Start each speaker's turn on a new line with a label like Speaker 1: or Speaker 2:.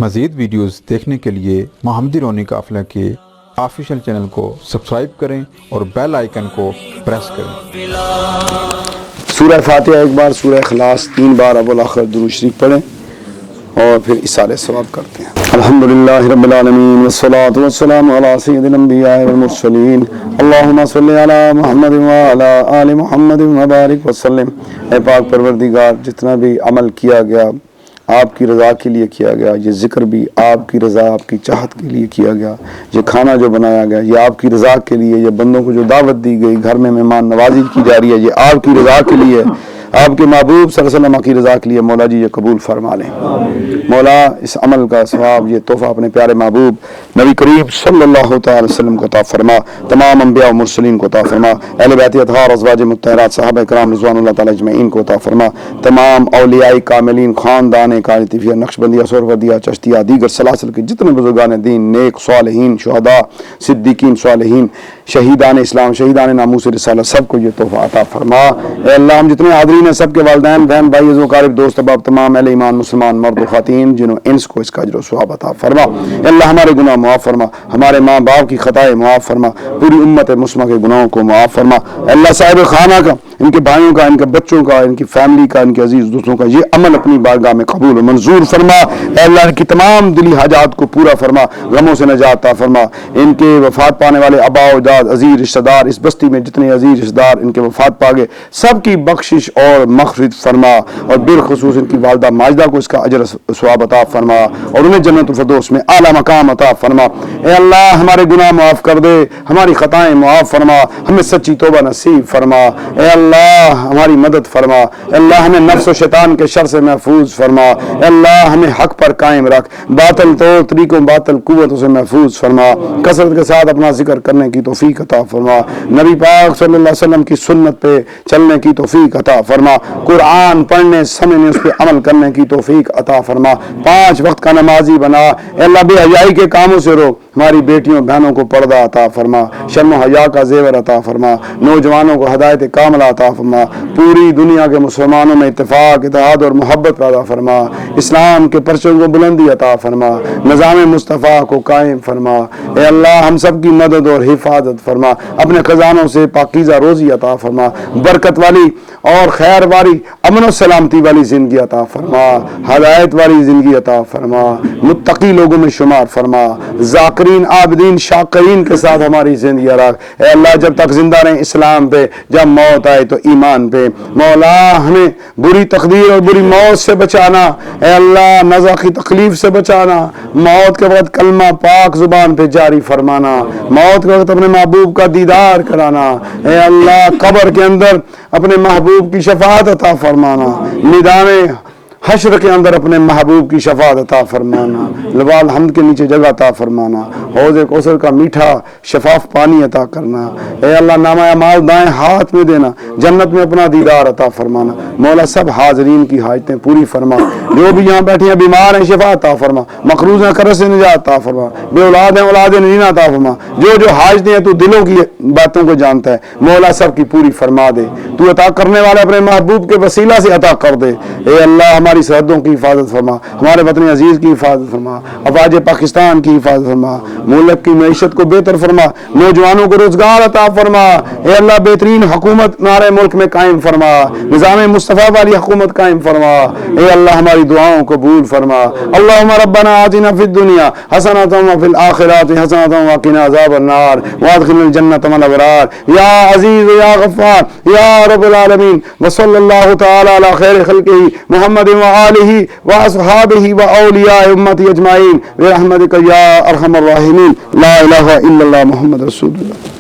Speaker 1: مزید ویڈیوز دیکھنے کے لیے محمدی رونی قافلہ کے آفیشیل چینل کو سبسکرائب کریں اور بیل آئیکن کو پریس کریں۔
Speaker 2: سورہ فاتحہ ایک بار، سورہ اخلاص 3 بار اول آخر درود شریف پڑھیں اور پھر اِصالہ ثواب کرتے ہیں۔ الحمدللہ رب العالمین والصلاة والسلام علی سید الانبیاء والمرسلین، اللہم صلی علی محمد وعلی آل محمد وبارک وسلم۔ اے پاک پروردگار، جتنا بھی عمل کیا گیا آپ کی رضا کے لیے کیا گیا، یہ ذکر بھی آپ کی رضا، آپ کی چاہت کے لیے کیا گیا، یہ کھانا جو بنایا گیا یہ آپ کی رضا کے لیے، یہ بندوں کو جو دعوت دی گئی، گھر میں مہمان نوازی کی جا رہی ہے، یہ آپ کی رضا کے لیے، آپ کے محبوب صلی اللہ علیہ وسلم کی رضا کے لیے۔ مولا جی یہ قبول فرما لیں۔ مولا اس عمل کا ثواب، یہ تحفہ اپنے پیارے محبوب نبی کریم صلی اللہ تعالی وسلم کو عطا فرما، تمام انبیاء و مرسلین کو عطا فرما، اہل بیت اطہار، ازواج مطہرات، صحابہ کرام رضوان اللہ تعالی اجمعین کو عطا فرما، تمام اولیاء کاملین، خاندان قادریہ، نقشبندیہ، سہروردیہ، چشتیہ، دیگر سلاسل کے جتنے بزرگان دین، نیک صالحین، شہداء، صدیقین، صالحین، شہیدان اسلام، شہیدان ناموس رسالہ، سب کو یہ تحفہ عطا فرما۔ اے اللہ ہم جتنے حاضرین ہیں سب کے والدین، بہن، بھائی، عزیز و اقارب، دوست احباب، تمام اہل ایمان مسلمان مرد و خواتین جنہوں انس کو اس کا اجر و ثواب عطا فرما۔ اے اللہ ہمارے گناہ معاف فرما، ہمارے ماں باپ کی خطائیں معاف فرما، پوری امت مسلمہ کے گناہوں کو معاف فرما۔ اے اللہ صاحب خانہ کا، ان کے بھائیوں کا، ان کے بچوں کا، ان کی فیملی کا، ان کے عزیز دوستوں کا یہ عمل اپنی بارگاہ میں قبول و منظور فرما۔ اے اللہ ان کی تمام دلی حاجات کو پورا فرما، غموں سے نجات عطا فرما۔ ان کے وفات پانے والے آباء و اجداد، عزیز رشتہ دار، اس بستی میں جتنے عزیز رشتہ دار ان کے وفات پا گئے، سب کی بخشش اور مغفرت فرما، اور بالخصوص ان کی والدہ ماجدہ کو اس کا اجر ثواب عطا فرما، اور انہیں جنت الفردوس میں اعلیٰ مقام عطا فرما۔ اے اللہ ہمارے گناہ معاف کر دے، ہماری خطائیں معاف فرما، ہمیں سچی توبہ نصیب فرما۔ اے اللہ ہماری مدد فرما۔ اے اللہ ہمیں نفس و شیطان کے شر سے محفوظ فرما۔ اے اللہ ہمیں حق پر قائم رکھ، باطل طور طریقوں، باطل قوتوں سے محفوظ فرما، کثرت کے ساتھ اپنا ذکر کرنے کی توفیق عطا فرما، نبی پاک صلی اللہ علیہ وسلم کی سنت پہ چلنے کی توفیق عطا فرما، قرآن پڑھنے سمجھنے اس پہ عمل کرنے کی توفیق عطا فرما، 5 وقت کا نمازی بنا۔ اے اللہ بے حیائی کے کاموں سے روک، ہماری بیٹیوں بہنوں کو پردہ عطا فرما، شرم و حیا کا زیور عطا فرما، نوجوانوں کو ہدایت کاملہ عطا فرما، پوری دنیا کے مسلمانوں میں اتفاق، اتحاد اور محبت پیدا فرما، اسلام کے پرچم کو بلندی عطا فرما، نظام مصطفیٰ کو قائم فرما۔ اے اللہ ہم سب کی مدد اور حفاظت فرما، اپنے خزانوں سے پاکیزہ روزی عطا فرما، برکت والی اور خیر والی، امن و سلامتی والی زندگی عطا فرما، ہدایت والی زندگی عطا فرما، متقی لوگوں میں شمار فرما، ذاکرین، عابدین، شاکرین کے ساتھ ہماری زندگی رکھ۔ اے اللہ جب تک زندہ رہیں اسلام پہ، جب موت آئے تو ایمان پہ۔ مولا ہمیں بری تقدیر اور بری موت سے بچانا، اے اللہ نزع کی تکلیف سے بچانا، موت کے وقت کلمہ پاک زبان پہ جاری فرمانا، موت کے وقت اپنے محبوب کا دیدار کرانا، اے اللہ قبر کے اندر اپنے محبوب کی شفاعت عطا فرمانا، میدان حشر کے اندر اپنے محبوب کی شفاعت عطا فرمانا، لوال حمد کے نیچے جگہ عطا فرمانا، حوض کوثر کا میٹھا شفاف پانی عطا کرنا، اے اللہ نامہ اعمال دائیں ہاتھ میں دینا، جنت میں اپنا دیدار عطا فرمانا۔ مولا سب حاضرین کی حاجتیں پوری فرما، جو بھی یہاں بیٹھے ہیں بیمار ہیں شفا عطا فرما، مقروض ہیں قرض سے نجات عطا فرما، بے اولاد ہیں اولاد نرینہ عطا فرما، جو حاجتیں ہیں تو دلوں کی باتوں کو جانتا ہے، مولا سب کی پوری فرما دے، تو عطا کرنے والا اپنے محبوب کے وسیلہ سے عطا کر دے۔ اے اللہ ہماری سرحدوں کی حفاظت فرما، ہمارے وطن عزیز کی حفاظت فرما، افواج پاکستان کی حفاظت فرما، ملک کی معیشت کو بہتر فرما، نوجوانوں کو روزگار عطا فرما، اے اللہ بہترین حکومت ہمارے ملک میں قائم فرما، نظام مصطفیٰ والی حکومت قائم فرما، اے اللہ ہماری دعاؤں کو قبول فرما۔ اللہم ربنا آتنا فی الدنیا حسنۃ وفی الآخرۃ حسنۃ وقنا عذاب النار وادخلنا الجنۃ مع الابرار یا عزیز یا غفار یا رب العالمین، وصلی اللہ تعالی علی خیر خلقہ محمد وآلہ واصحابہ واولیاء امتی اجمعین برحمتک یا ارحم الراحمین۔ لا الہ الا اللہ محمد رسول اللہ۔